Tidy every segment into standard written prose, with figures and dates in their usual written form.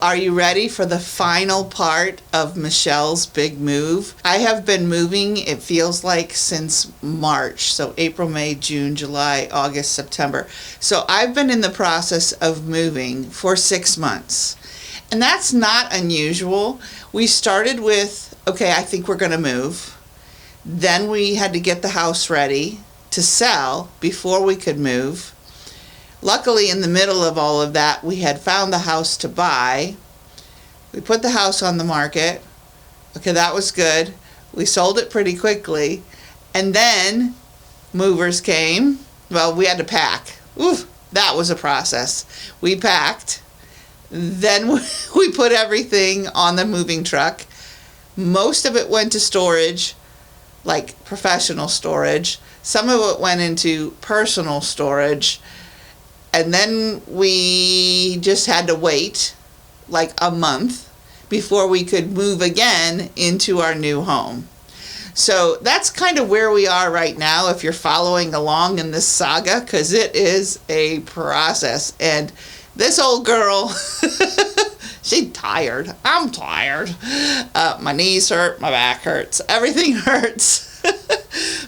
are you ready for the final part of Michelle's big move? I have been moving, it feels like, since March. So April, May, June, July, August, September. So I've been in the process of moving for 6 months. And that's not unusual. We started with, okay, I think we're going to move. Then we had to get the house ready to sell before we could move. Luckily, in the middle of all of that, we had found the house to buy. We put the house on the market. Okay, that was good. We sold it pretty quickly. And then movers came. Well, we had to pack. Oof, that was a process. We packed. Then we put everything on the moving truck. Most of it went to storage, like professional storage. Some of it went into personal storage. And then we just had to wait like a month before we could move again into our new home. So that's kind of where we are right now, if you're following along in this saga, because it is a process. And this old girl, she's tired. I'm tired. My knees hurt, my back hurts, everything hurts.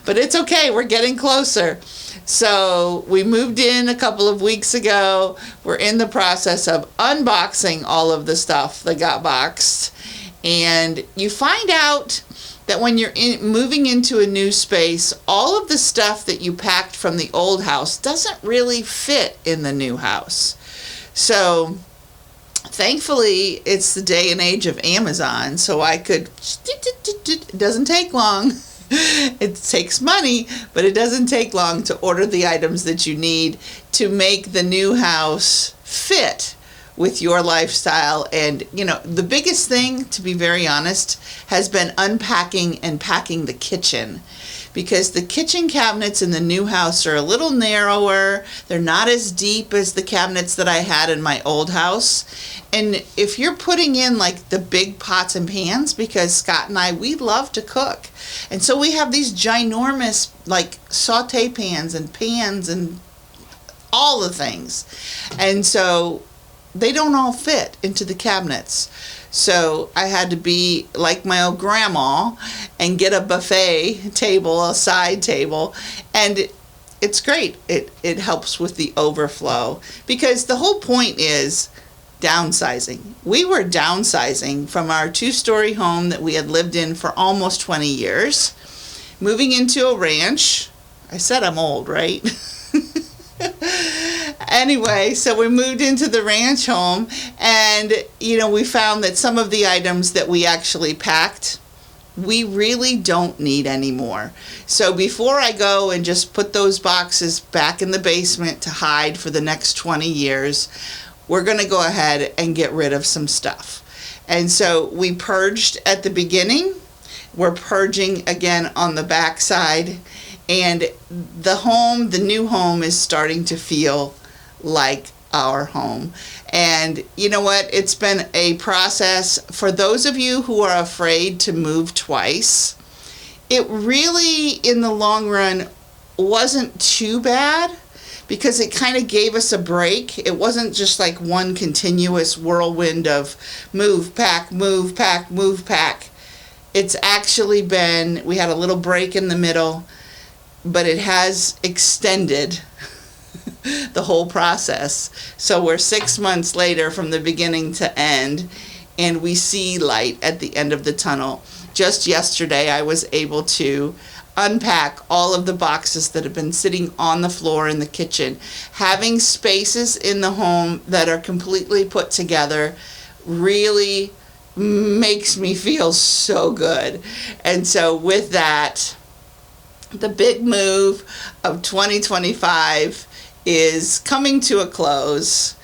But it's okay, we're getting closer. So we moved in a couple of weeks ago. We're in the process of unboxing all of the stuff that got boxed. And you find out that when you're moving into a new space, all of the stuff that you packed from the old house doesn't really fit in the new house. So thankfully, it's the day and age of Amazon, so I could, it doesn't take long. It takes money, but it doesn't take long to order the items that you need to make the new house fit with your lifestyle. And, you know, the biggest thing, to be very honest, has been unpacking and packing the kitchen. Because the kitchen cabinets in the new house are a little narrower. They're not as deep as the cabinets that I had in my old house. And if you're putting in like the big pots and pans, because Scott and I, we love to cook. And so we have these ginormous like saute pans and all the things. And so they don't all fit into the cabinets. So I had to be like my old grandma and get a buffet table, a side table, and it's great. It helps with the overflow, because the whole point is downsizing. We were downsizing from our 2-story home that we had lived in for almost 20 years, moving into a ranch. I said I'm old, right? Anyway, so we moved into the ranch home, and, you know, we found that some of the items that we actually packed, we really don't need anymore. So before I go and just put those boxes back in the basement to hide for the next 20 years, we're going to go ahead and get rid of some stuff. And so we purged at the beginning. We're purging again on the back side. And the new home is starting to feel like our home. And you know what? It's been a process. For those of you who are afraid to move twice, it really, in the long run, wasn't too bad, because it kind of gave us a break. It wasn't just like one continuous whirlwind of move, pack, move, pack, move, pack. It's actually been, we had a little break in the middle, but it has extended the whole process. So we're 6 months later from the beginning to end, and we see light at the end of the tunnel. Just yesterday, I was able to unpack all of the boxes that have been sitting on the floor in the kitchen. Having spaces in the home that are completely put together really makes me feel so good. And so with that, the big move of 2025 is coming to a close.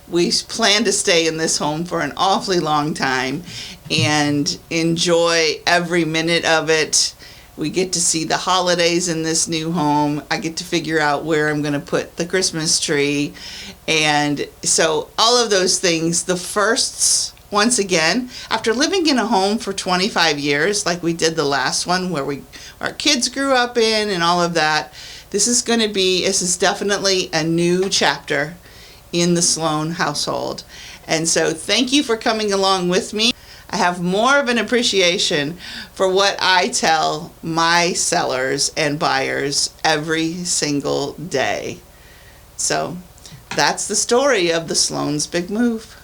We plan to stay in this home for an awfully long time and enjoy every minute of it. We get to see the holidays in this new home. I get to figure out where I'm going to put the Christmas tree. And so all of those things, the firsts, once again, after living in a home for 25 years, like we did the last one where our kids grew up in and all of that, this is definitely a new chapter in the Sloan household. And so thank you for coming along with me. I have more of an appreciation for what I tell my sellers and buyers every single day. So that's the story of the Sloan's Big Move.